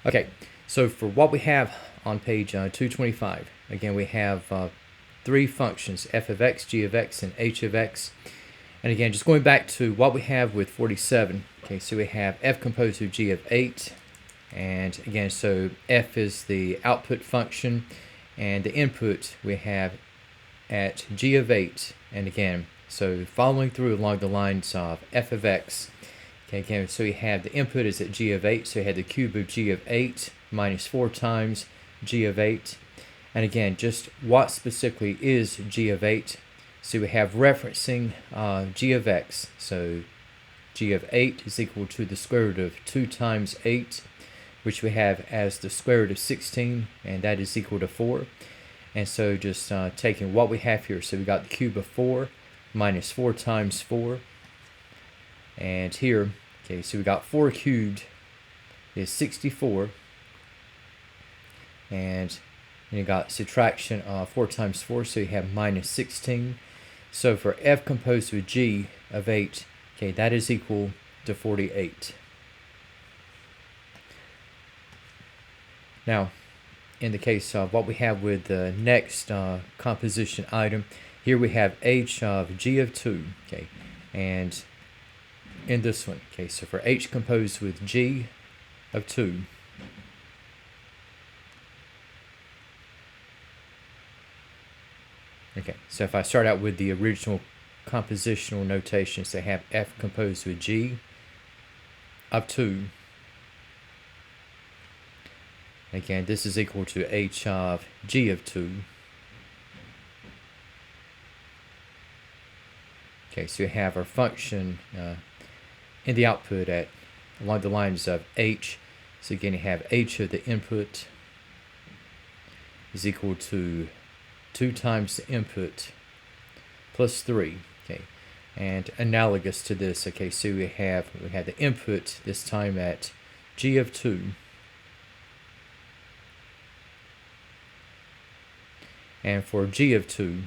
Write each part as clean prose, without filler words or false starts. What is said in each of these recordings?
Okay, so for what we have on page 225, again, we have three functions, f of x, g of x, and h of x. And again, just going back to what we have with 47, okay, so we have f composed of g of 8, and again, so f is the output function, and the input we have at g of 8, and again, so following through along the lines of f of x, okay, again, so we have the input is at g of 8, so we have the cube of g of 8 minus 4 times g of 8, and again, just what specifically is g of 8? So we have referencing g of x, so g of 8 is equal to the square root of 2 times 8, which we have as the square root of 16, and that is equal to 4. And so just taking what we have here, so we got the cube of 4 minus 4 times 4, and here, okay, so we got 4 cubed is 64, and you got subtraction of 4 times 4, so you have minus 16. So for f composed with g of 8, okay, that is equal to 48. Now, in the case of what we have with the next composition item, here we have h of g of 2, okay, and in this one, okay, so for h composed with g of 2, okay, so if I start out with the original compositional notations, they have f composed with g of 2. Again, this is equal to h of g of 2. Okay, so you have our function in the output at along the lines of h. So again, you have h of the input is equal to 2 times the input plus 3. Okay, and analogous to this, okay, so we have the input this time at g of 2. And for g of 2,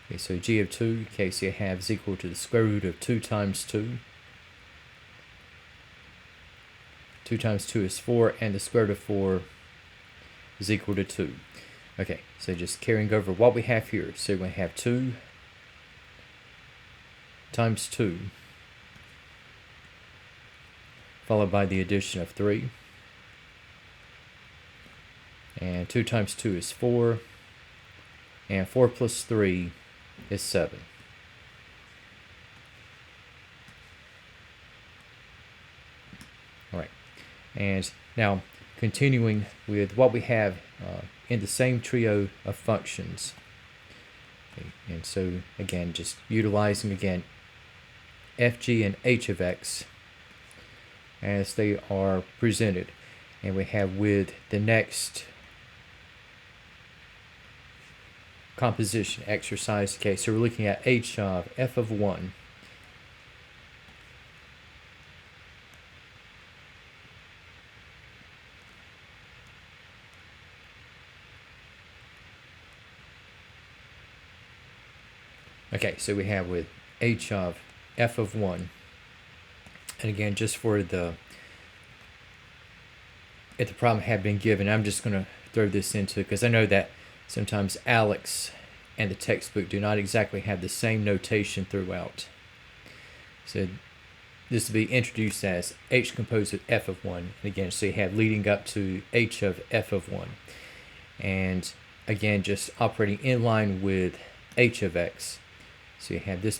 okay, so g of 2, okay, so you have is equal to the square root of 2 times 2. 2 times 2 is 4, and the square root of 4 is equal to 2. Okay, so just carrying over what we have here. So we have 2 times 2, followed by the addition of 3. And 2 times 2 is 4, and 4 plus 3 is 7. All right, and now continuing with what we have in the same trio of functions. Okay, and so again, just utilizing again fg and h of x as they are presented, and we have with the next composition exercise. Okay, so we're looking at h of f of 1. Okay, so we have with h of f of 1, and again, just for the if the problem had been given, I'm just going to throw this into, because I know that sometimes Alex and the textbook do not exactly have the same notation throughout. So this will be introduced as h composed of f of 1. And again, so you have leading up to h of f of 1. And again, just operating in line with h of x. So you have this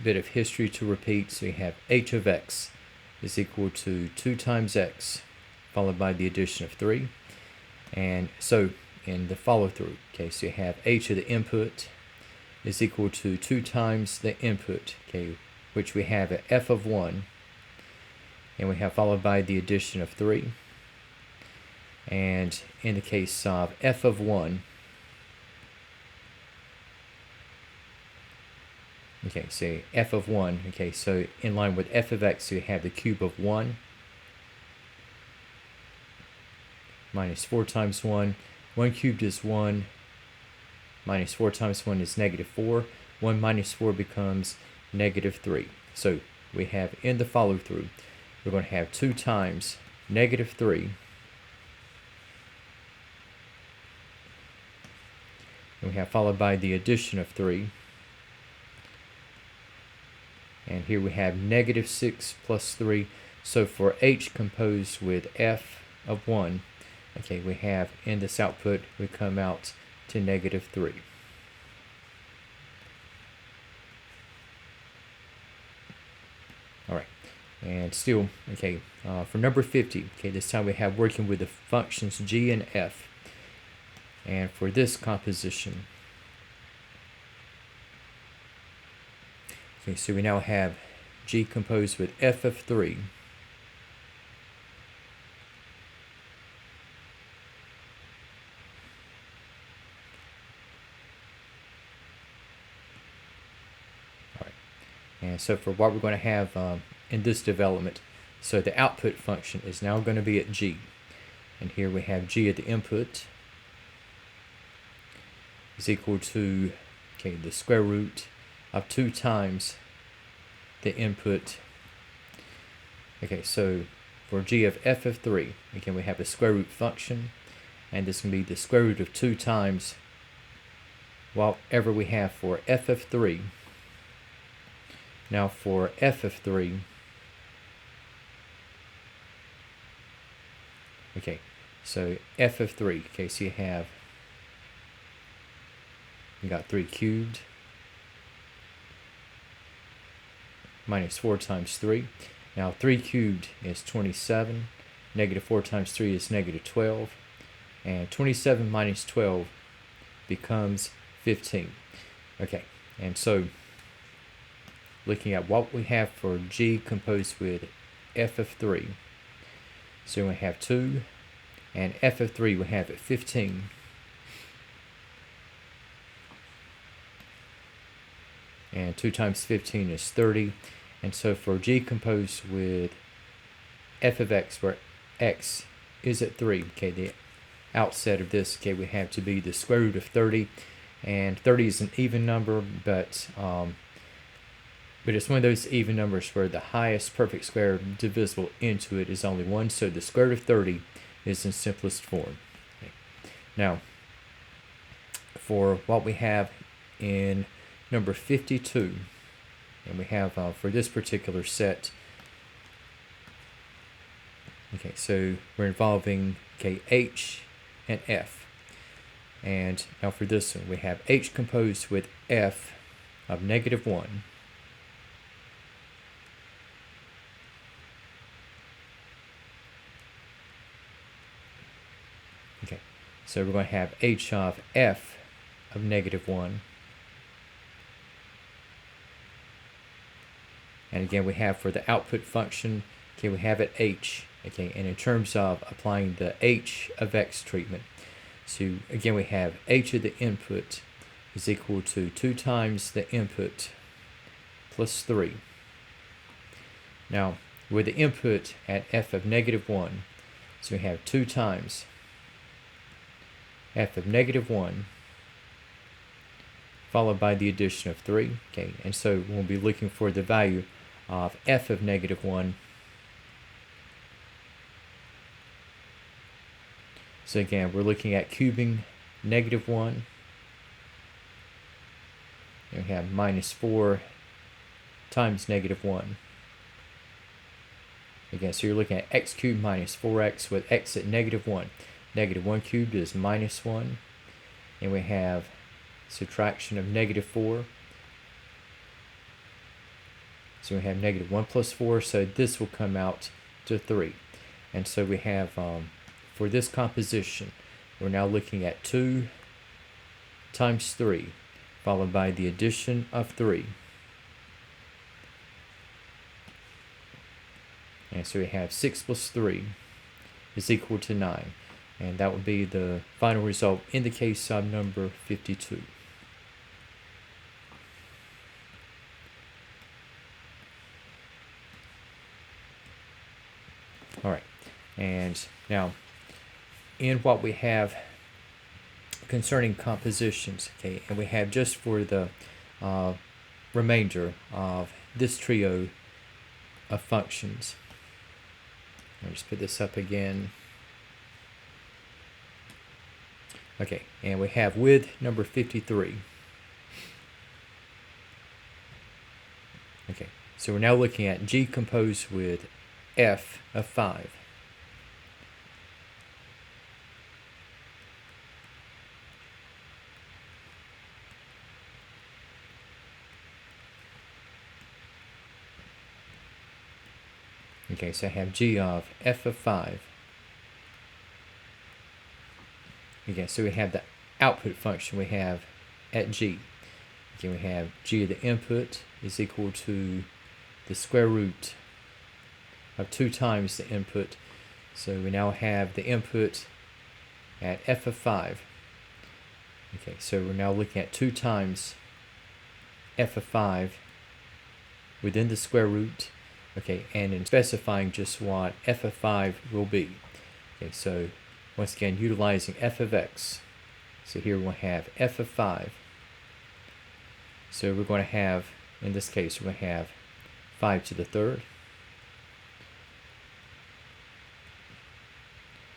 bit of history to repeat. So you have h of x is equal to 2 times x, followed by the addition of 3. And so in the follow through, okay, so you have h of the input is equal to 2 times the input, okay, which we have at f of 1, and we have followed by the addition of 3. And in the case of f of 1, okay, so f of 1, okay, so in line with f of x, so you have the cube of 1 minus 4 times 1. 1 cubed is 1, minus 4 times 1 is negative 4. 1 minus 4 becomes negative 3. So we have in the follow through, we're going to have 2 times -3, and we have followed by the addition of 3, and here we have -6 plus 3. So for h composed with f of 1, okay, we have in this output, we come out to -3. All right, and still, okay, for number 50, okay, this time we have working with the functions g and f. And for this composition, okay, so we now have g composed with f of 3. And so for what we're going to have in this development, so the output function is now going to be at g. And here we have g at the input is equal to, okay, the square root of 2 times the input. Okay, so for g of f of 3, again, we have a square root function, and this can be the square root of 2 times whatever we have for f of 3. Now for f of 3, okay, so f of 3, okay, so you got 3 cubed minus 4 times 3. Now 3 cubed is 27, -4 times 3 is -12, and 27 minus 12 becomes 15. Okay, and so looking at what we have for g composed with f of 3. So we have 2, and f of 3 we have at 15. And 2 times 15 is 30. And so for g composed with f of x, where x is at 3, okay, the outset of this, okay, we have to be the square root of 30. And 30 is an even number, but it's one of those even numbers where the highest perfect square divisible into it is only 1, so the square root of 30 is in simplest form. Okay. Now, for what we have in number 52, and we have for this particular set, okay, so we're involving, okay, h and f. And now for this one, we have h composed with f of -1. Okay, so we're going to have h of f of -1. And again, we have for the output function, okay, we have it h, okay, and in terms of applying the h of x treatment, so again, we have h of the input is equal to 2 times the input plus 3. Now, with the input at f of -1, so we have 2 times f of -1 followed by the addition of 3. Okay, and so we'll be looking for the value of f of -1. So again, we're looking at cubing -1. And we have -4 times -1. Again, so you're looking at x cubed minus 4x with x at -1. -1 cubed is -1. And we have subtraction of -4. So we have -1 plus 4, so this will come out to 3. And so we have, for this composition, we're now looking at 2 times 3, followed by the addition of 3. And so we have 6 plus 3 is equal to 9. And that would be the final result in the case of number 52. All right, and now in what we have concerning compositions, okay, and we have just for the remainder of this trio of functions. I'll just put this up again. Okay, and we have with number 53. Okay, so we're now looking at G composed with F of 5. Okay, so I have G of F of 5. Okay, so we have the output function we have at G. Okay, we have G of the input is equal to the square root of 2 times the input. So we now have the input at F of 5. Okay, so we're now looking at 2 times F of 5 within the square root. Okay, and in specifying just what F of 5 will be. Okay, so once again, utilizing F of x. So here we'll have F of 5. So we're going to have, in this case, we're going to have 5 to the third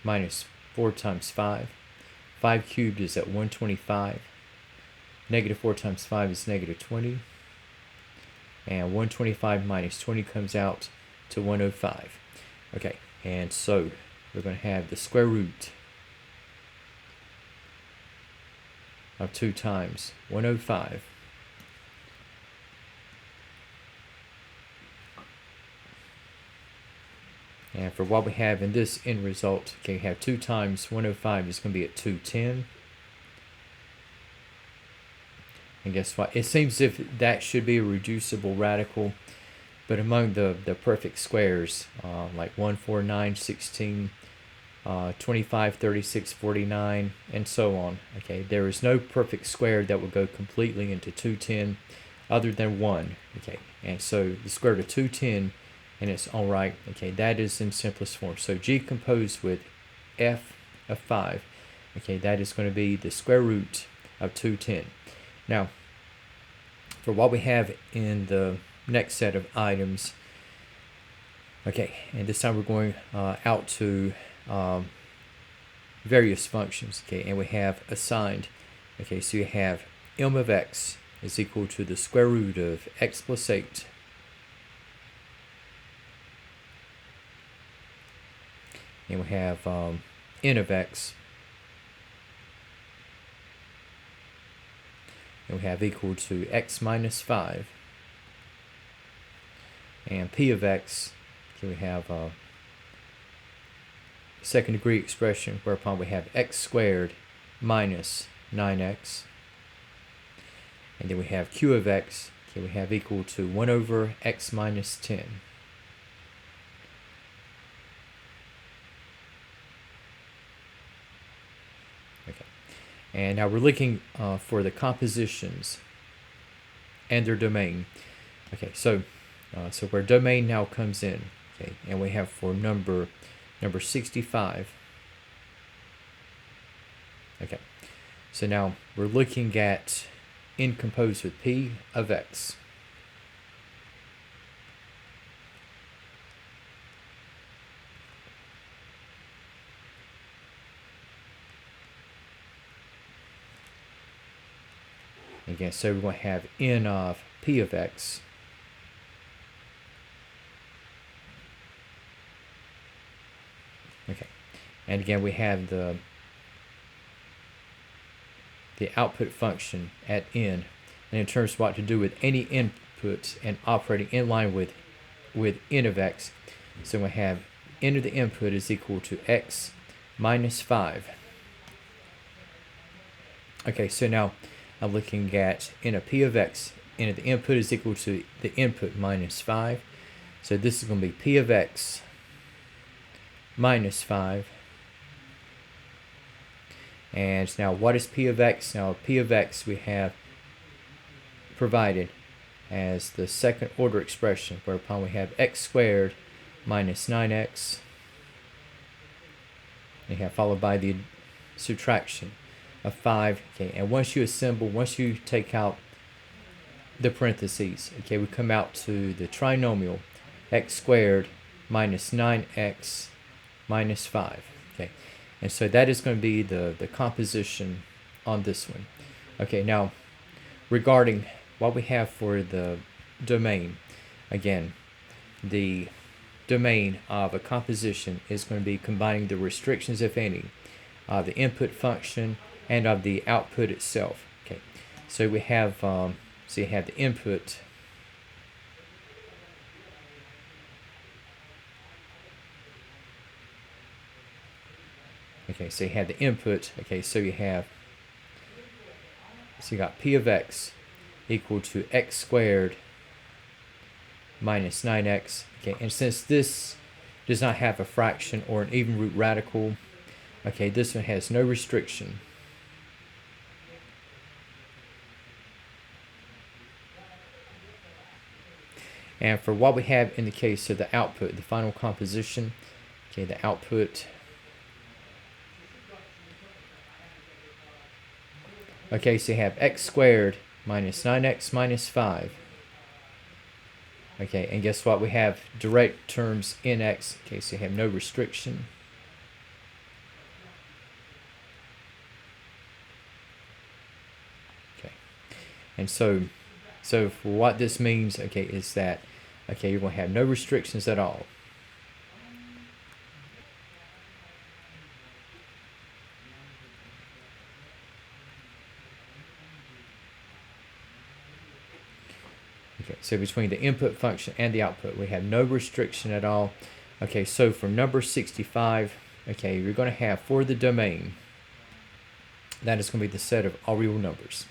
minus 4 times 5. 5 cubed is at 125. Negative 4 times 5 is negative 20. And 125 minus 20 comes out to 105. Okay, and so we're going to have the square root of 2 times 105. And for what we have in this end result, okay, we have 2 times 105 is going to be at 210. And guess what? It seems as if that should be a reducible radical, but among the perfect squares, like 1, 4, 9, 16, 25, 36, 49, and so on, okay, there is no perfect square that will go completely into 210 other than 1, okay, and so the square root of 210 in its own right, okay, that is in simplest form. So G composed with F of 5, okay, that is going to be the square root of 210. Now, for what we have in the next set of items, okay, and this time we're going out to various functions, okay, and we have assigned, okay, so you have m of x is equal to the square root of x plus 8. And we have n of x, and we have equal to x minus 5. And p of x, okay, we have a second degree expression whereupon we have x squared minus 9x. And then we have q of x, okay, we have equal to 1 over x minus 10. Okay, and now we're looking for the compositions and their domain. Okay, so where domain now comes in, okay, and we have for number 65. Okay, so now we're looking at n composed with p of x. Again, so we're going to have n of p of x. Okay, and again we have the output function at n, and in terms of what to do with any inputs and operating in line with n of x, so we have n of the input is equal to x minus 5. Okay, so now I'm looking at n of p of x. N of the input is equal to the input minus 5. So this is going to be p of x minus 5. And now what is p of x? Now p of x we have provided as the second order expression, whereupon we have x squared minus 9x. We have followed by the subtraction of 5. Okay, and once you take out the parentheses, okay, we come out to the trinomial x squared minus 9x minus 5. Okay, and so that is going to be the composition on this one. Okay, now regarding what we have for the domain, again, the domain of a composition is going to be combining the restrictions, if any, of the input function and of the output itself. Okay, so we have so you have the input. Okay, so you have the input. Okay, so you got p of x equal to x squared minus 9x. Okay, and since this does not have a fraction or an even root radical, okay, this one has no restriction. And for what we have in the case of the output, the final composition, okay, the output, okay, so you have x squared minus 9x minus 5. Okay, and guess what? We have direct terms in x. Okay, so you have no restriction. Okay, and so for what this means, okay, is that, okay, you're going to have no restrictions at all. Okay, so between the input function and the output, we have no restriction at all. Okay, so for number 65, okay, you're going to have for the domain, that is going to be the set of all real numbers.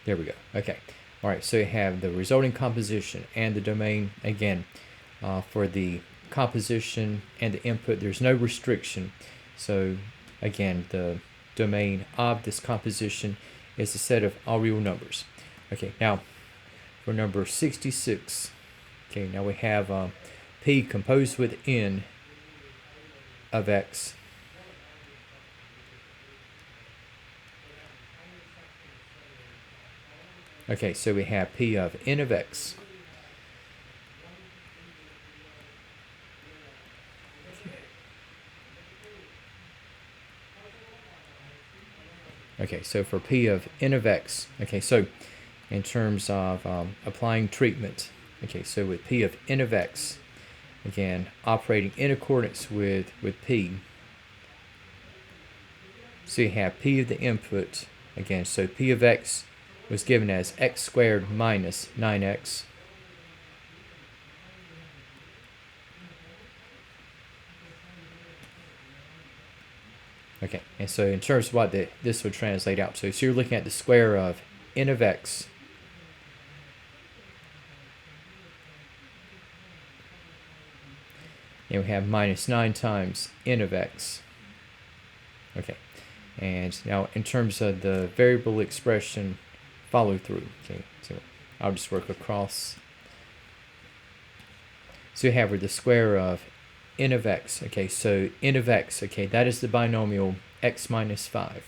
There we go. Okay. All right. So you have the resulting composition and the domain. Again, for the composition and the input, there's no restriction. So again, the domain of this composition is a set of all real numbers. Okay. Now, for number 66, okay, now we have P composed with N of X. Okay, so we have P of N of X. Okay, so for P of N of X, okay, so in terms of applying treatment, okay, so with P of N of X, again, operating in accordance with P, so you have P of the input, again, so P of X was given as x squared minus 9x. Okay, and so in terms of what this would translate out to, so you're looking at the square of N of X and we have minus 9 times N of X. Okay, and now in terms of the variable expression follow through, okay, so I'll just work across. So you have the square of N of X, okay, so N of X, okay, that is the binomial x minus 5.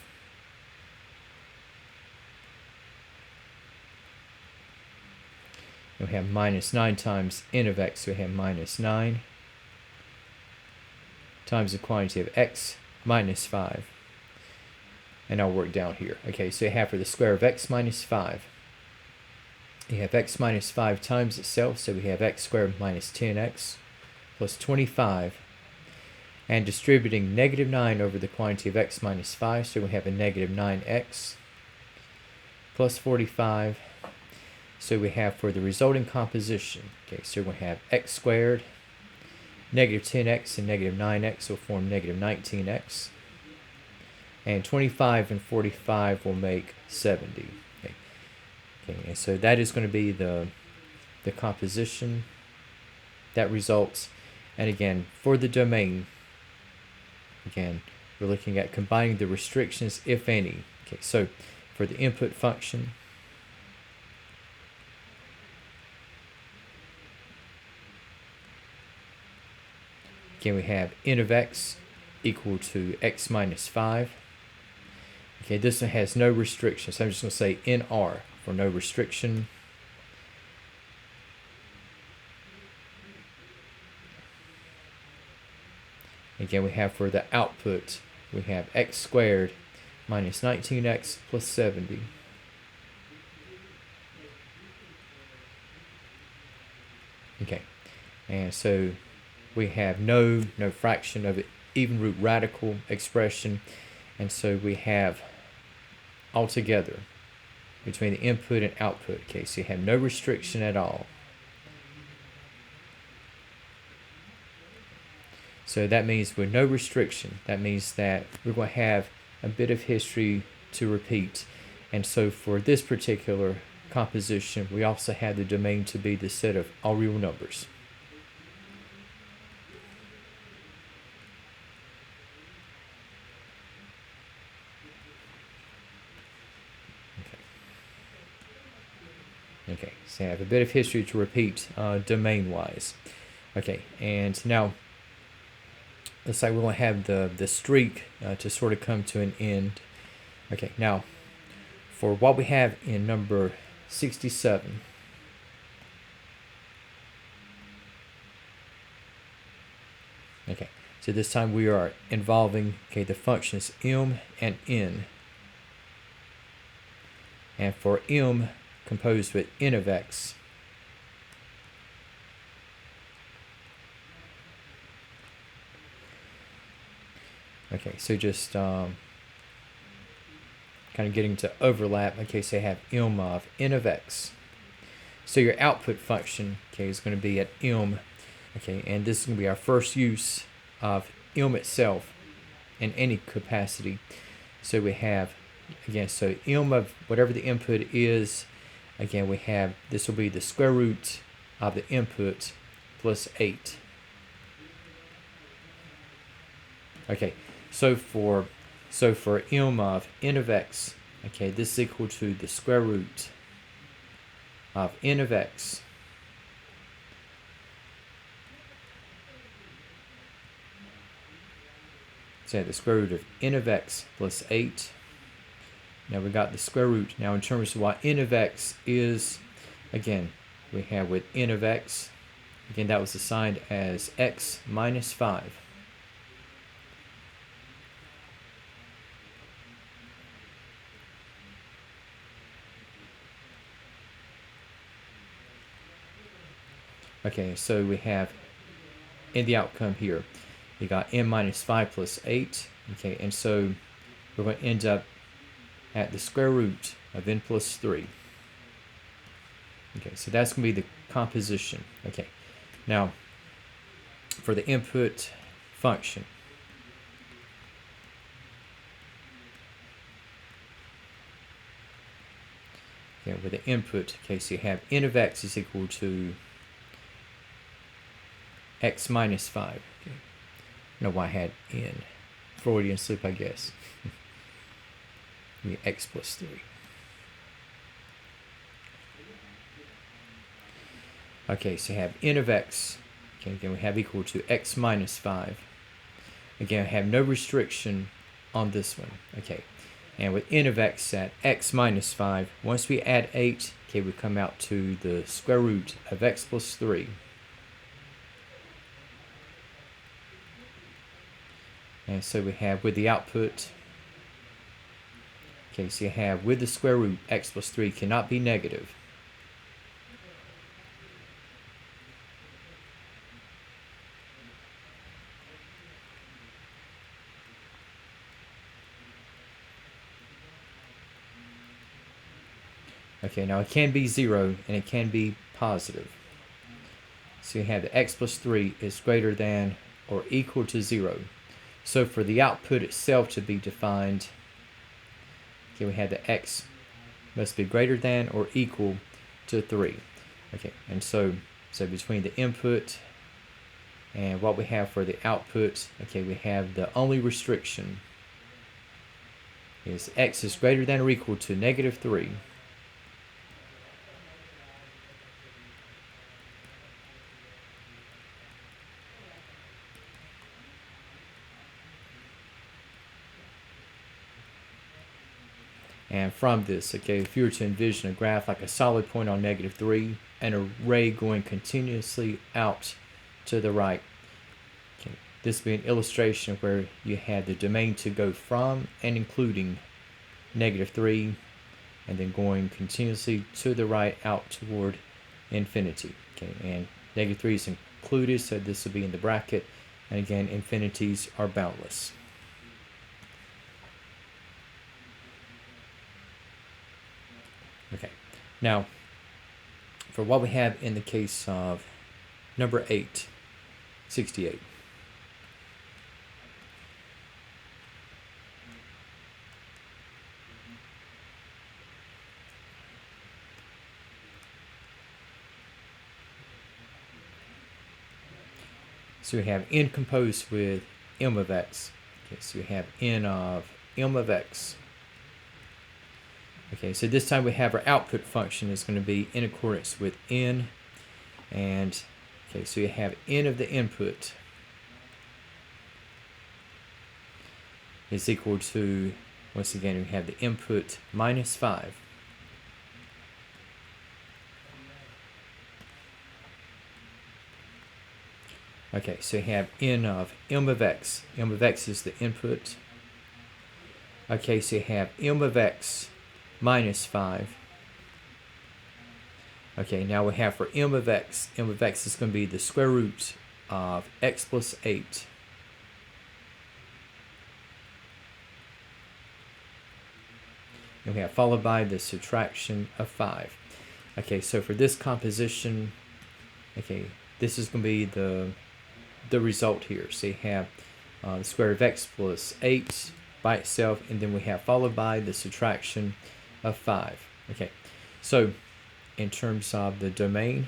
And we have minus 9 times N of X, so we have minus 9 times the quantity of x minus 5. And I'll work down here. Okay, so you have for the square of x minus 5, you have x minus 5 times itself, so we have x squared minus 10x plus 25, and distributing negative 9 over the quantity of x minus 5, so we have a negative 9x plus 45. So we have for the resulting composition, okay, so we have x squared, negative 10x and negative 9x will form negative 19x. And 25 and 45 will make 70. Okay, and so that is going to be the composition that results. And again, for the domain, again, we're looking at combining the restrictions, if any. Okay, so for the input function, again we have n of x equal to x minus 5. Okay, this one has no restriction, so I'm just going to say nr for no restriction. Again, we have for the output, we have x squared minus 19x plus 70. Okay, and so we have no fraction of it, even root radical expression, and so we have altogether between the input and output. Okay, so you have no restriction at all. So that means with no restriction, that means that we're going to have a bit of history to repeat. And so for this particular composition, we also have the domain to be the set of all real numbers. Okay, so I have a bit of history to repeat domain-wise. Okay, and now let's say we're going to have the streak to sort of come to an end. Okay, now for what we have in number 67, okay, so this time we are involving, okay, the functions m and n. And for m composed with n of x, okay, so just kind of getting to overlap. Okay, so you have m of n of x. So your output function, okay, is going to be at m. Okay, and this is going to be our first use of m itself in any capacity. So we have, again, so m of whatever the input is, again, we have, this will be the square root of the input plus 8. Okay, so for m of n of x, okay, this is equal to the square root of n of x so the square root of n of x plus 8. Now we got the square root. Now in terms of what n of x is, again, we have with n of x, again, that was assigned as x minus 5. Okay, so we have in the outcome here, you got n minus 5 plus 8. Okay, and so we're going to end up at the square root of n plus 3. Okay, so that's going to be the composition. Okay, now for the input function, okay, with the input, okay, so you have n of x is equal to x minus 5. Okay. I don't know why I had n. Freudian slip, I guess. X plus 3. Okay, so you have n of x. Okay, again, we have equal to x minus 5. Again, I have no restriction on this one. Okay, and with n of x at x minus 5, once we add 8, okay, we come out to the square root of x plus 3. And so we have with the output, okay, so you have with the square root, x plus 3 cannot be negative. Okay, now it can be 0 and it can be positive. So you have the x plus 3 is greater than or equal to 0. So for the output itself to be defined, okay, we have the x must be greater than or equal to 3. Okay, and so between the input and what we have for the output, okay, we have the only restriction is x is greater than or equal to negative 3. And from this, okay, if you were to envision a graph like a solid point on negative 3 and a ray going continuously out to the right, okay, this would be an illustration where you had the domain to go from and including negative 3 and then going continuously to the right out toward infinity. Okay, and negative 3 is included, so this will be in the bracket. And again, infinities are boundless. Okay, now for what we have in the case of number 8, 68. So we have n composed with m of x. Okay, so we have n of m of x. Okay, so this time we have our output function is going to be in accordance with n. And, okay, so you have n of the input is equal to, once again, we have the input minus 5. Okay, so you have n of m of x. M of x is the input. Okay, so you have m of x minus 5. Okay, now we have for m of x is going to be the square root of x plus 8. And we have followed by the subtraction of 5. Okay, so for this composition, okay, this is going to be the result here. So you have the square root of x plus 8 by itself, and then we have followed by the subtraction of 5. Okay, so in terms of the domain,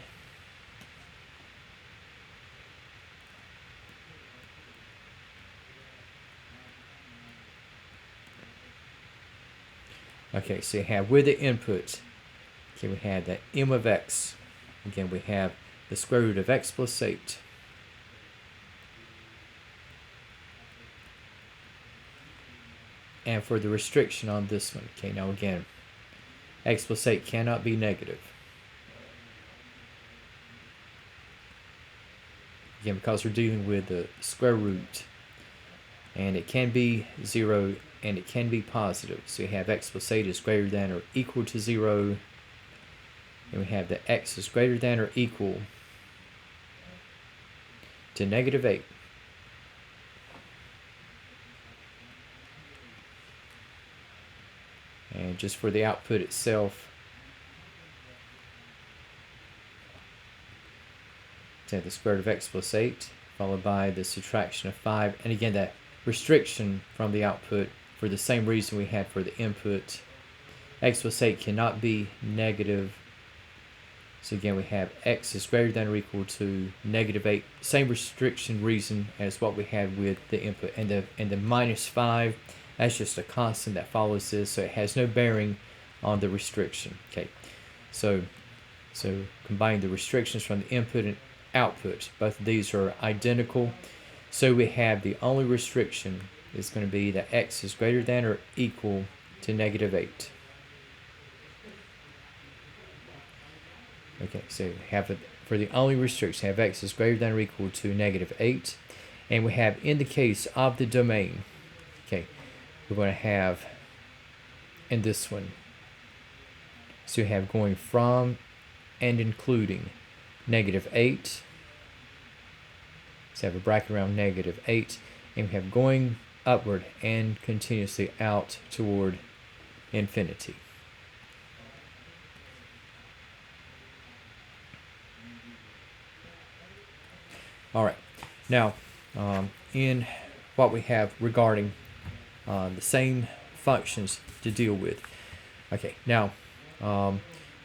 okay, so you have with the input, okay, we have that m of x. Again, we have the square root of x plus 8. And for the restriction on this one, okay, now again, x plus 8 cannot be negative. Again, because we're dealing with the square root, and it can be 0 and it can be positive. So you have x plus 8 is greater than or equal to 0, and we have that x is greater than or equal to negative 8. And just for the output itself, to the square root of x plus 8, followed by the subtraction of 5. And again, that restriction from the output, for the same reason we had for the input, x plus 8 cannot be negative. So again, we have x is greater than or equal to negative 8. Same restriction reason as what we had with the input. And the minus 5, that's just a constant that follows this, so it has no bearing on the restriction. Okay, so combining the restrictions from the input and output, both of these are identical. So we have the only restriction is going to be that x is greater than or equal to negative 8. Okay, so we have it for the only restriction, have x is greater than or equal to negative 8. And we have in the case of the domain, okay, we're going to have in this one, so you have going from and including negative 8. So have a bracket around negative 8, and we have going upward and continuously out toward infinity. All right, now in what we have regarding the same functions to deal with. Okay, now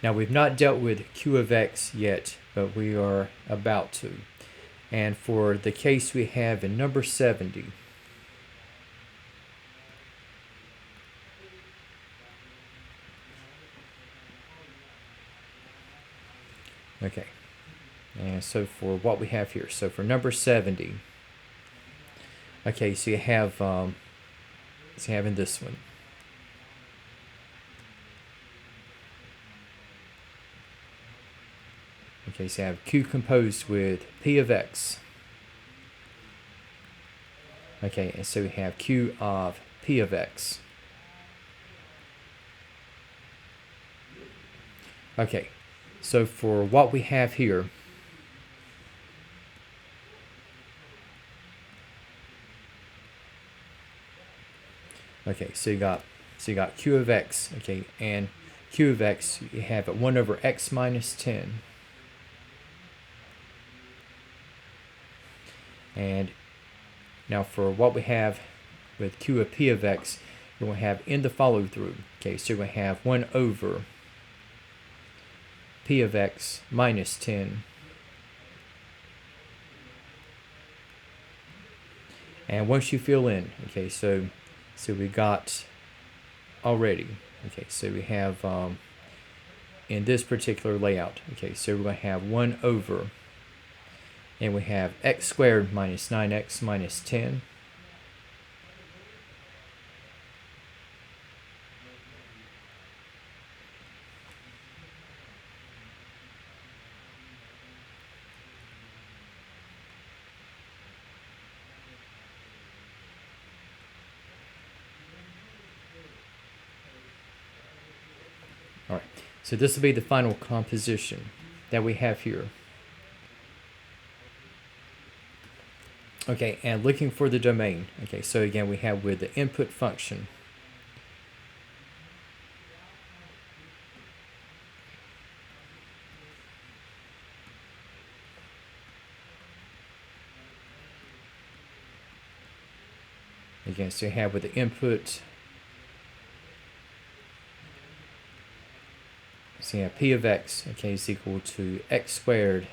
we've not dealt with q of x yet, but we are about to. And for the case we have in number 70, Okay, and so for what we have here, so for number 70, okay, so you have in this one. Okay, so you have Q composed with P of X. Okay, and so we have Q of P of X. Okay, so for what we have here, okay, so you got Q of X, okay, and Q of X, you have it 1 over X minus 10. And now for what we have with Q of P of X, you're going to have in the follow through. Okay, so you're going to have 1 over P of X minus 10. And once you fill in, okay, so we got already, okay, so we have in this particular layout, okay, so we're going to have 1 over, and we have x squared minus 9x minus 10. All right, so this will be the final composition that we have here. Okay, and looking for the domain. Okay, so again, we have with the input function. Again, so you have with the input, so you have P of X, okay, is equal to x squared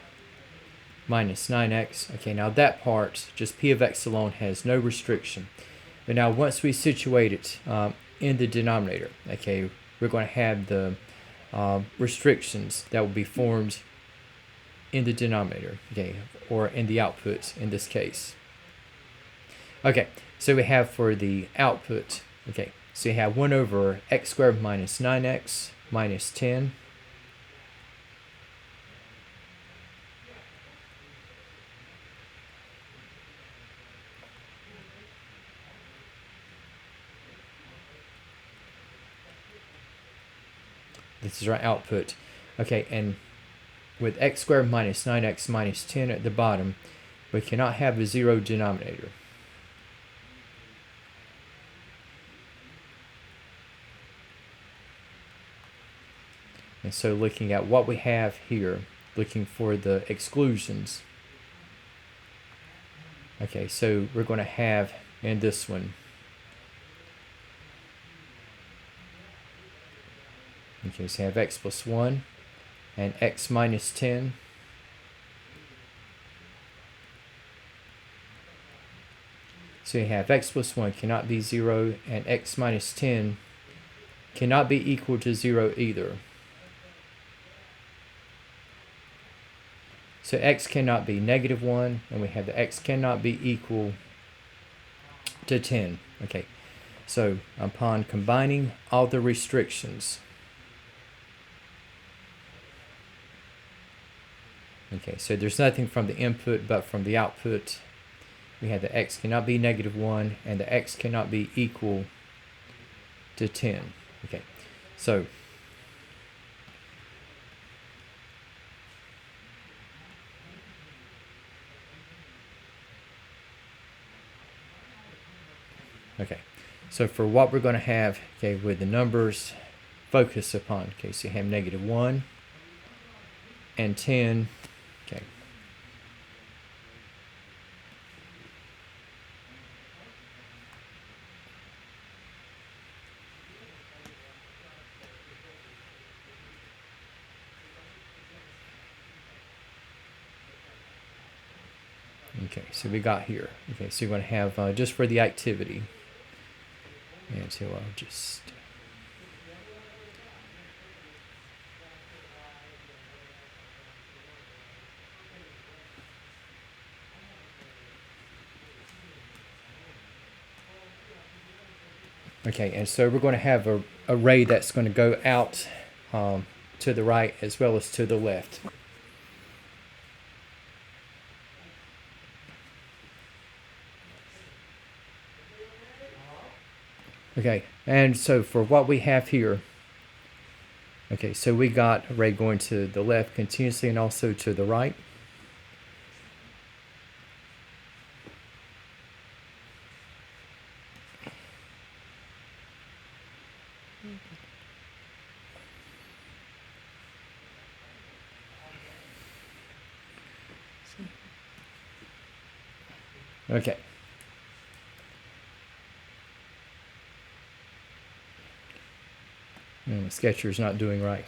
minus 9x. Okay, now that part, just P of X alone, has no restriction. But now once we situate it in the denominator, okay, we're going to have the restrictions that will be formed in the denominator, okay, or in the output in this case. Okay, so we have for the output, okay, so you have 1 over x squared minus 9x minus 10. This is our output. Okay, and with x squared minus 9x minus 10 at the bottom, we cannot have a 0 denominator. And so looking at what we have here, looking for the exclusions. Okay, so we're going to have in this one, okay, so you have x plus 1 and x minus 10. So you have x plus 1 cannot be 0, and x minus 10 cannot be equal to 0 either. So x cannot be negative 1, and we have the x cannot be equal to 10. Okay, so upon combining all the restrictions, okay, so there's nothing from the input but from the output. We have the x cannot be negative 1, and the x cannot be equal to 10. Okay, so okay, so for what we're going to have, okay, with the numbers focus upon, okay, so you have negative 1 and 10, okay. Okay, so we got here. Okay, so you're going to have just for the activity. And so I'll just... Okay, and so we're going to have a array that's going to go out to the right as well as to the left. Okay, and so for what we have here, okay, so we got array going to the left continuously and also to the right. Okay. The sketcher's not doing right.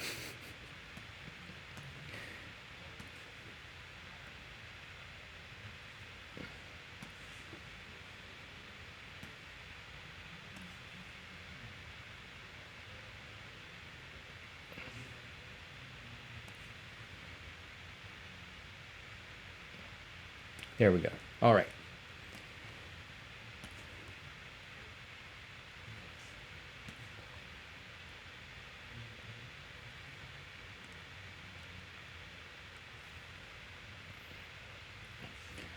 There we go. All right.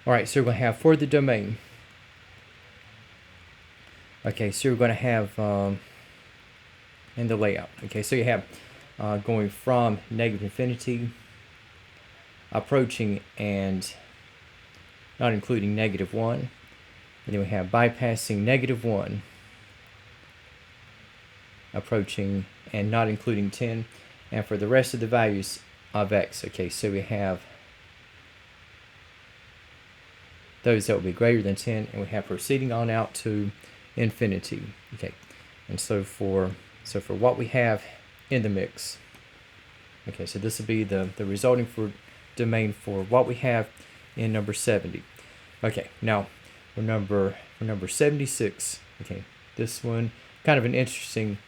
All right, so we're going to have for the domain. Okay, so we're going to have in the layout. Okay, so you have going from negative infinity, approaching and not including -1. And then we have bypassing -1, approaching and not including 10. And for the rest of the values of x, okay, so we have those that will be greater than 10, and we have proceeding on out to infinity. Okay, and so for what we have in the mix, okay, so this will be the resulting for domain for what we have in number 70. Okay, now for number 76, okay, this one kind of an interesting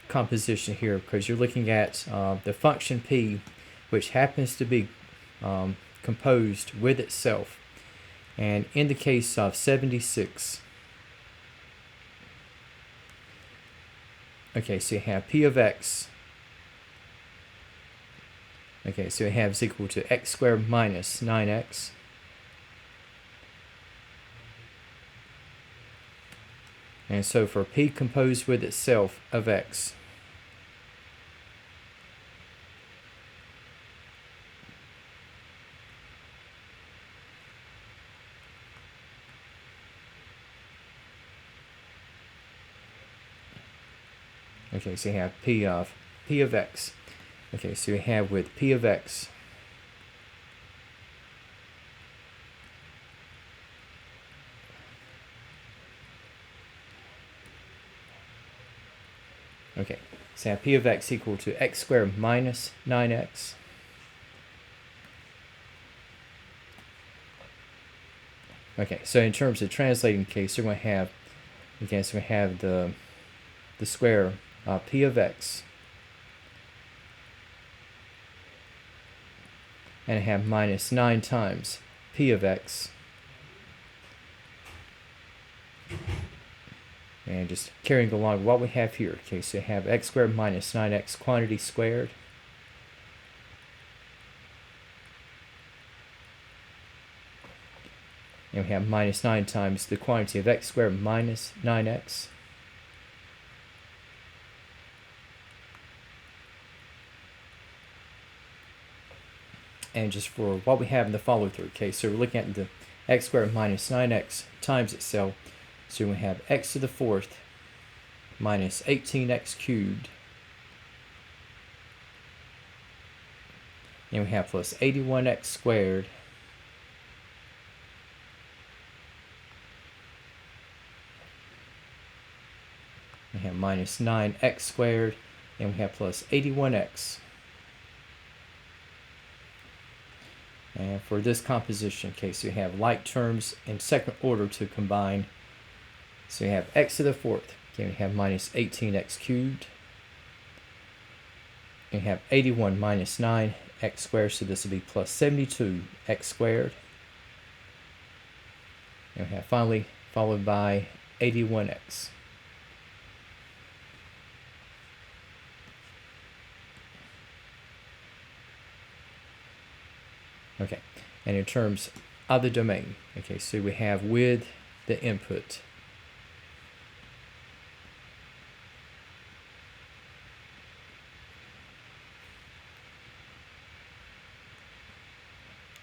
composition here, because you're looking at the function p, which happens to be composed with itself. And in the case of 76, okay, so you have p of x. Okay, so you have is equal to x squared minus 9x. And so for p composed with itself of x, okay, so you have p of x. Okay, so you have with p of x, okay, so you have p of x equal to x squared minus 9x. Okay, so in terms of translating case, you're going to have, again, so we have the square p of x, and I have minus 9 times p of x. And just carrying along what we have here. Okay, so you have x squared minus 9x quantity squared. And we have minus 9 times the quantity of x squared minus 9x. And just for what we have in the follow through. Okay, so we're looking at the x squared minus 9x times itself. So we have x to the 4th minus 18x cubed. And we have plus 81x squared. We have minus 9x squared. And we have plus 81x. And for this composition case, you have like terms in second order to combine. So you have x to the 4th. Okay, we have minus 18x cubed. And you have 81 minus 9x squared, so this will be plus 72x squared. And we have finally followed by 81x. Okay, and in terms of the domain, okay, so we have with the input.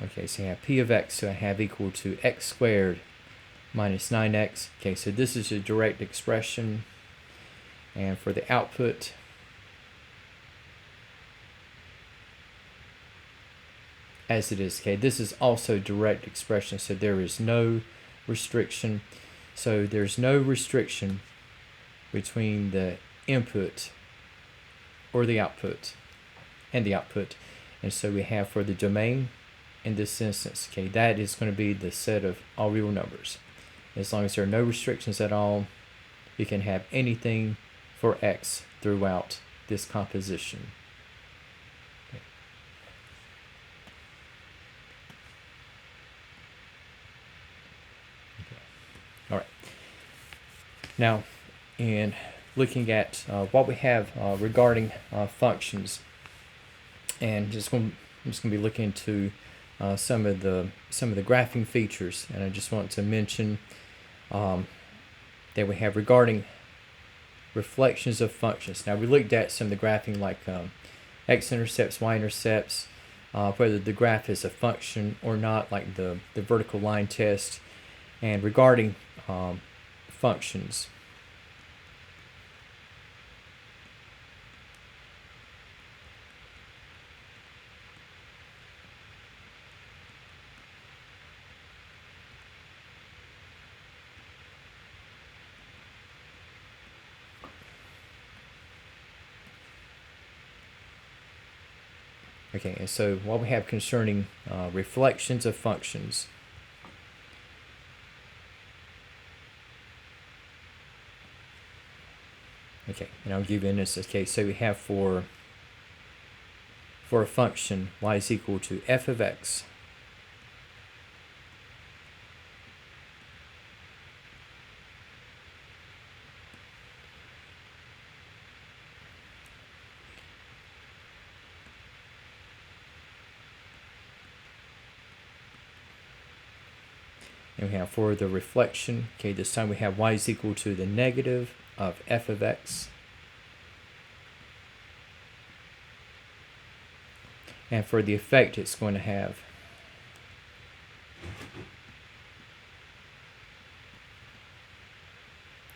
Okay, so you have p of x, so I have equal to x squared minus 9x. Okay, so this is a direct expression. And for the output, as it is, okay, this is also direct expression, so there is no restriction. So there's no restriction between the input or the output and the output. And so we have for the domain in this instance, okay, that is going to be the set of all real numbers. As long as there are no restrictions at all, you can have anything for x throughout this composition. Okay. All right. Now, in looking at what we have regarding functions, and I'm just going to be looking into some of the graphing features, and I just want to mention that we have regarding reflections of functions. Now we looked at some of the graphing like x-intercepts, y-intercepts, whether the graph is a function or not, like the vertical line test, and regarding functions. Okay, and so what we have concerning reflections of functions. Okay, and I'll give you an instance. Okay, so we have for a function y is equal to f of x and we have for the reflection, okay, this time we have y is equal to the negative of f of x. And for the effect, it's going to have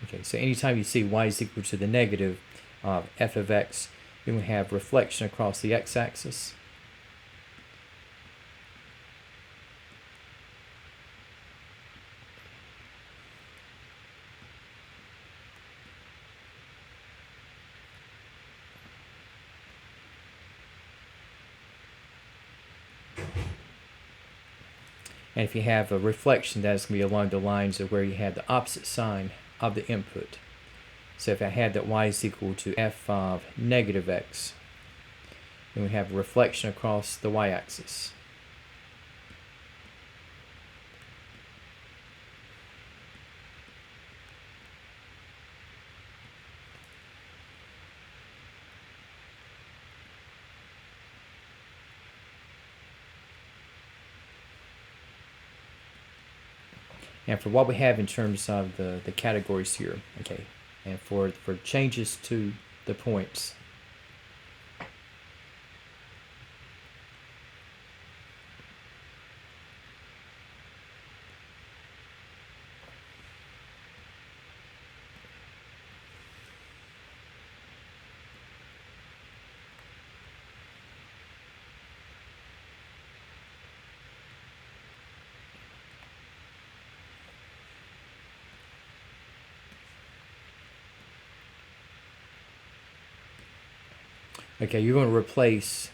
okay, so anytime you see y is equal to the negative of f of x, then we have reflection across the x-axis. And if you have a reflection, that is going to be along the lines of where you have the opposite sign of the input. So if I had that y is equal to f of negative x, then we have a reflection across the y-axis. And for what we have in terms of the categories here, okay, and for changes to the points. Okay, you're going to replace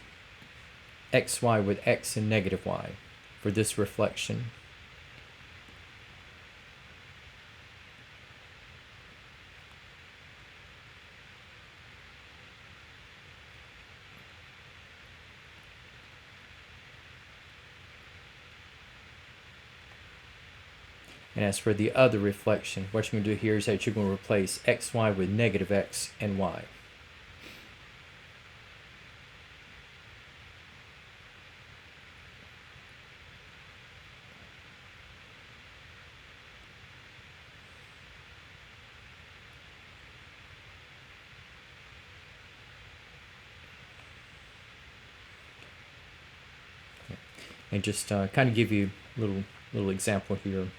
xy with x and negative y for this reflection. And as for the other reflection, what you're going to do here is that you're going to replace xy with negative x and y. and just kind of give you a little example here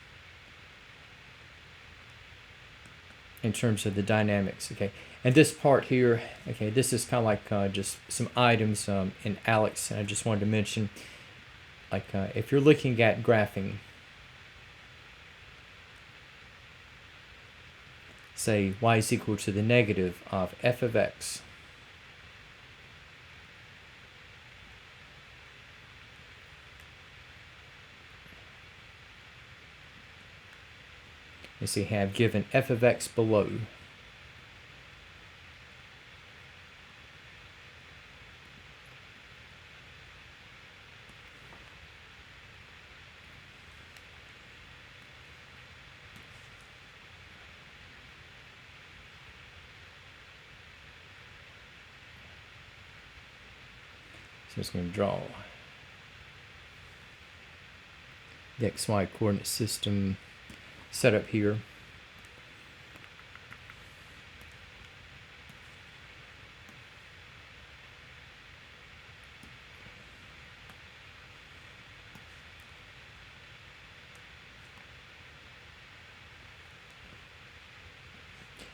in terms of the dynamics. Okay, and this part here, okay, this is kind of like just some items in Alex, and I just wanted to mention, like if you're looking at graphing, say y is equal to the negative of f of x, you see have given f of x below, so I'm just going to draw the xy coordinate system set up here.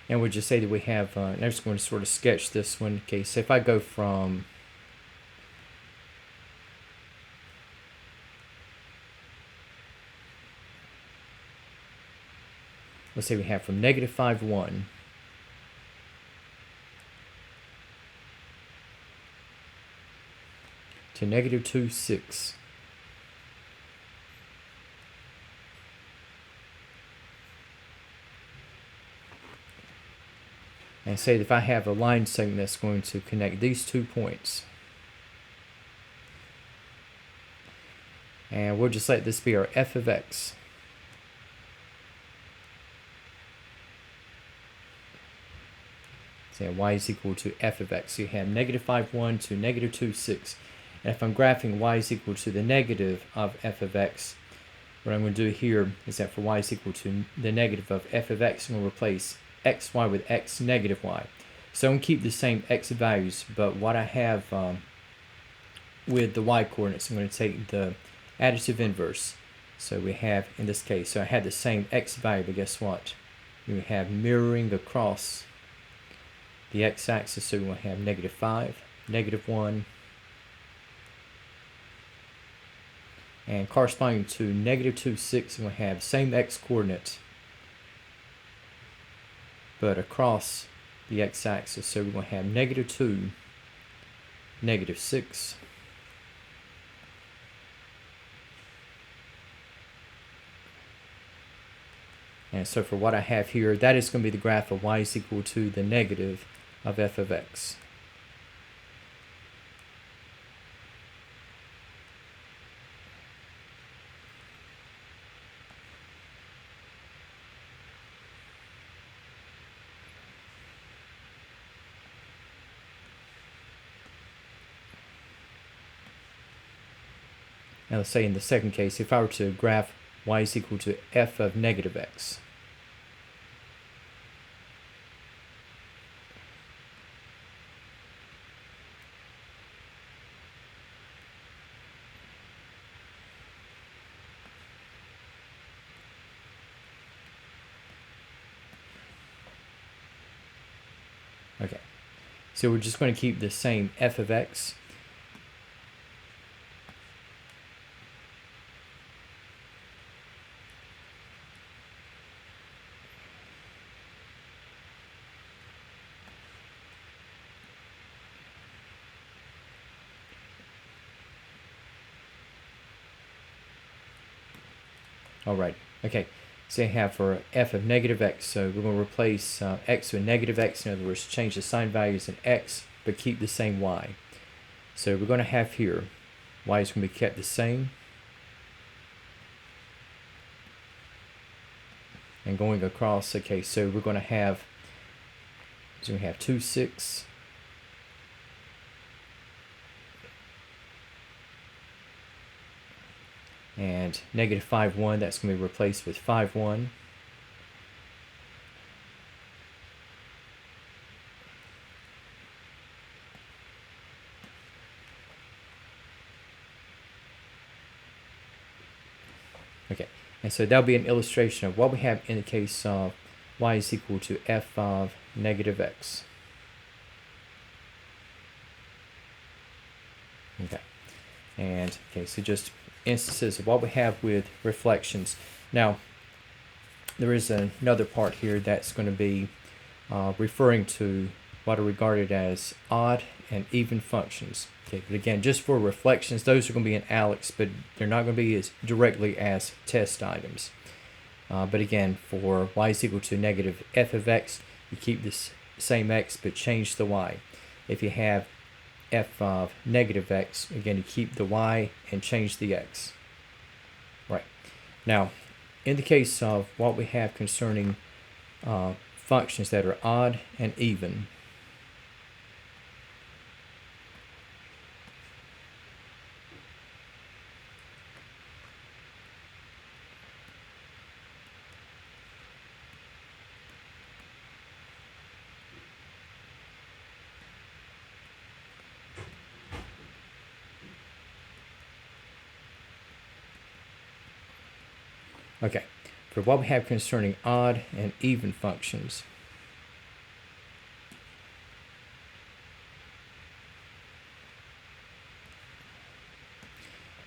And we'll just say that we have, and I'm just going to sort of sketch this one. Okay, so if I go from let's say we have from negative 5, 1 to negative 2, 6. And say that if I have a line segment that's going to connect these 2 points, and we'll just let this be our f of x. Say y is equal to f of x. So you have negative 5, 1 to negative 2, 6. And if I'm graphing y is equal to the negative of f of x, what I'm going to do here is that for y is equal to the negative of f of x, I'm going to replace xy with x negative y. So I'm going to keep the same x values, but what I have with the y coordinates, I'm going to take the additive inverse. So we have, in this case, so I had the same x value, but guess what? We have mirroring across the x-axis, so we will have negative 5, negative 1, and corresponding to negative 2, 6, we'll have same x-coordinate, but across the x-axis, so we're going to have negative 2, negative 6, and so for what I have here, that is going to be the graph of y is equal to the negative of f of x. Now let's say in the second case, if I were to graph y is equal to f of negative x. Okay, so we're just going to keep the same f of x. All right, okay, so you have for f of negative x, so we're going to replace x with negative x, in other words, change the sign values in x, but keep the same y. So we're going to have here, y is going to be kept the same, and going across, okay, so we're going to have, 2, 6, and negative 5, 1, that's going to be replaced with 5, 1. Okay, and so that'll be an illustration of what we have in the case of y is equal to f of negative x. Okay, and okay, so just instances of what we have with reflections. Now, there is another part here that's going to be referring to what are regarded as odd and even functions. Okay, but again, just for reflections, those are going to be in ALEX, but they're not going to be as directly as test items. But again, for y is equal to negative f of x, you keep this same x but change the y. If you have f of negative x, again, you keep the y and change the x. Right. Now, in the case of what we have concerning functions that are odd and even, okay, for what we have concerning odd and even functions,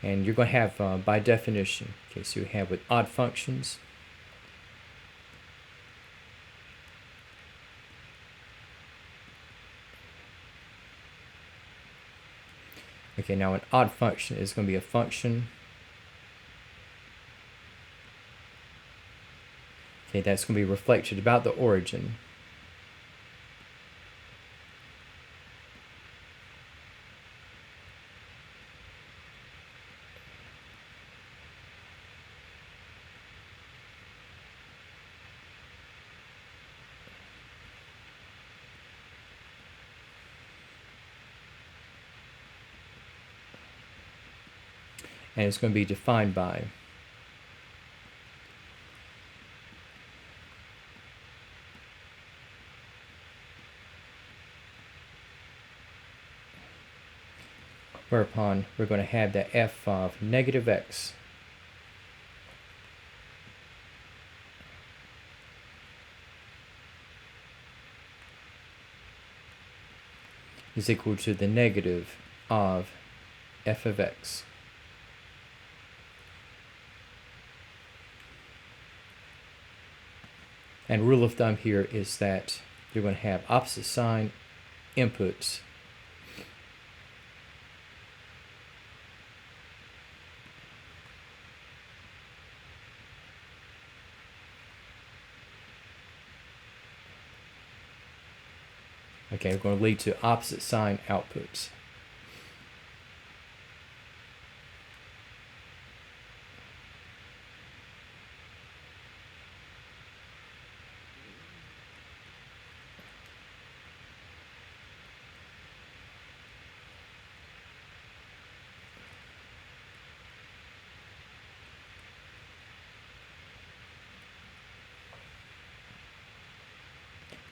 and you're going to have, by definition, okay, so you have with odd functions, okay, now an odd function is going to be a function, okay, that's going to be reflected about the origin. And it's going to be defined by whereupon we're going to have that f of negative x is equal to the negative of f of x. And rule of thumb here is that you're going to have opposite sign inputs okay, we're going to lead to opposite sign outputs.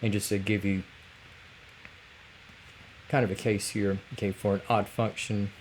And just to give you kind of a case here, okay, for an odd function,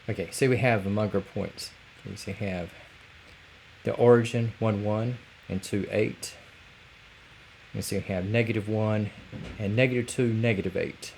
okay, say we have among our points, okay, so we have the origin 1, 1 and 2, 8. And so you have negative 1 and negative 2, negative 8.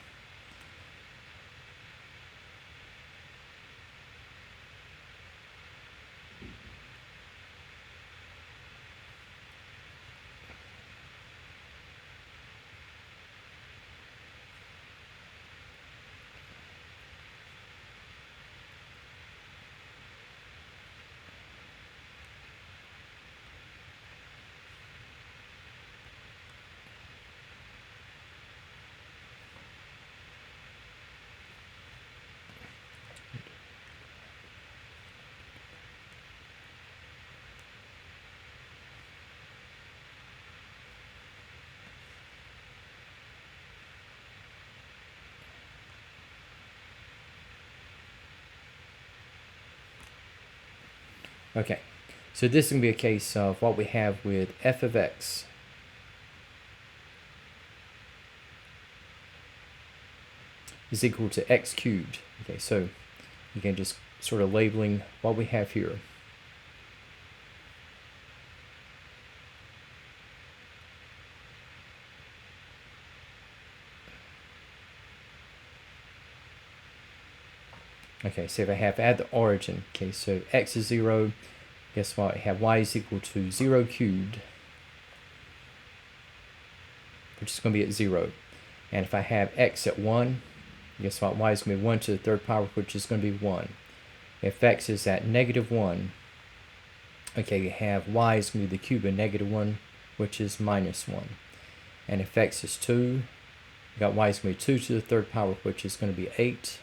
Okay, so this is going to be a case of what we have with f of x is equal to x cubed. Okay, so again, just sort of labeling what we have here. Okay, so if I have at the origin, okay, so x is 0, guess what? I have y is equal to 0 cubed, which is going to be at 0. And if I have x at 1, guess what? Y is going to be 1 to the third power, which is going to be 1. If x is at negative 1, okay, you have y is going to be the cube of negative 1, which is minus 1. And if x is 2, you got y is going to be 2 to the third power, which is going to be 8.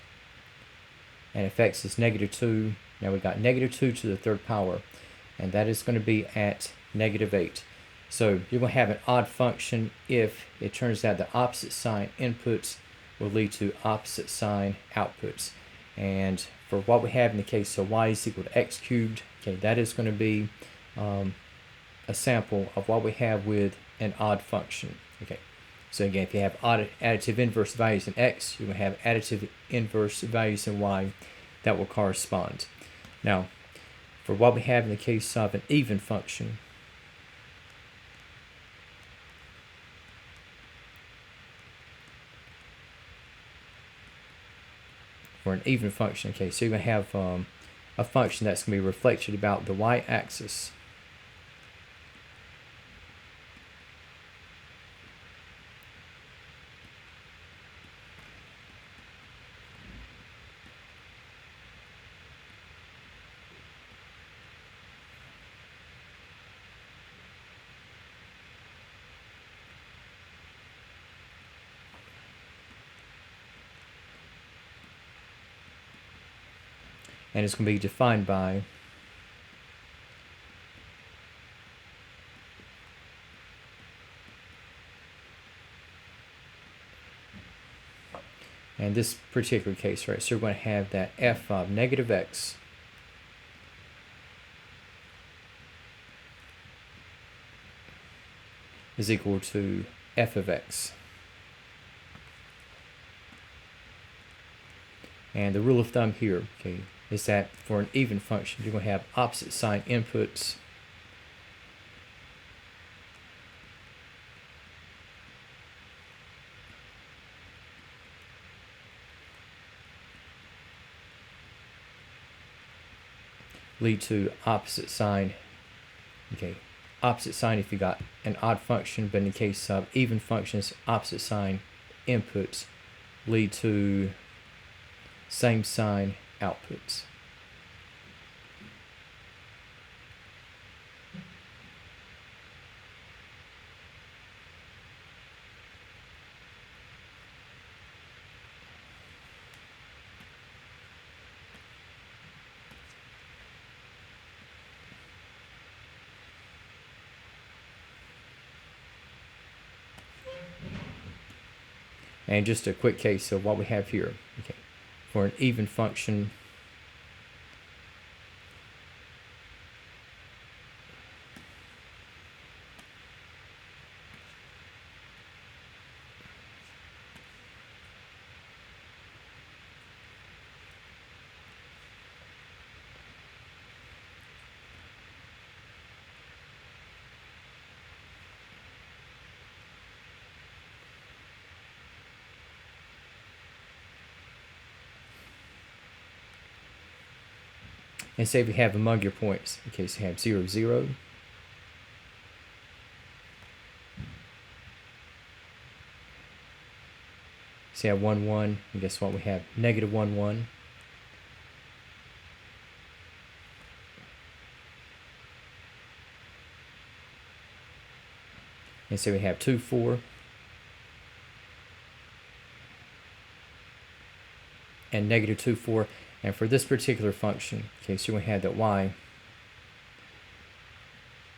And if x is negative 2, now we got negative 2 to the third power, and that is going to be at negative 8. So you're going to have an odd function if it turns out the opposite sign inputs will lead to opposite sign outputs. And for what we have in the case of y is equal to x cubed, okay, that is going to be a sample of what we have with an odd function. Okay, so again, if you have additive inverse values in x, you're going to have additive inverse values in y that will correspond. Now, for what we have in the case of an even function, okay, so you're going to have a function that's going to be reflected about the y-axis. And it's going to be defined by in this particular case, right, so we're going to have that f of negative x is equal to f of x. And the rule of thumb here, okay, is that for an even function, you're going to have opposite sign inputs lead to opposite sign. Okay, opposite sign if you got an odd function, but in the case of even functions, opposite sign inputs lead to same sign outputs. And just a quick case of what we have here. Okay, for an even function, and say we have among your points, okay, so you have 0, 0, so you have 1, 1, and guess what, we have negative 1, 1, and so we have 2, 4, and negative 2, 4. And for this particular function, okay, so we have that y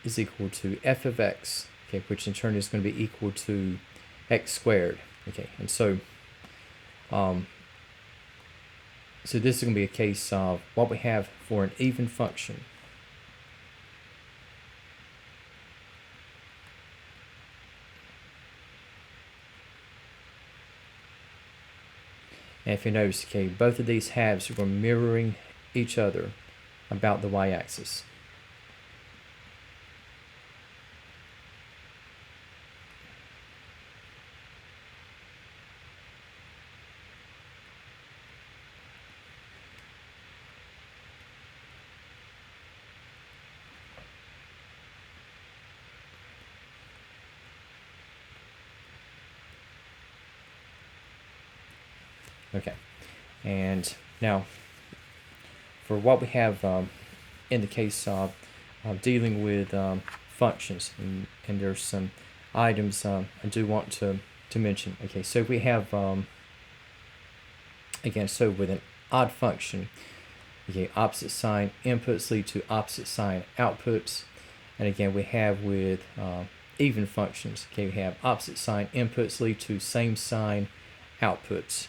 is equal to f of x, okay, which in turn is going to be equal to x squared, okay, and so so this is going to be a case of what we have for an even function. And if you notice, okay, both of these halves were mirroring each other about the y-axis. Okay, and now for what we have in the case of dealing with functions, and there's some items I do want to mention. Okay, so we have again, so with an odd function, okay, opposite sign inputs lead to opposite sign outputs, and again we have with even functions, okay, we have opposite sign inputs lead to same sign outputs.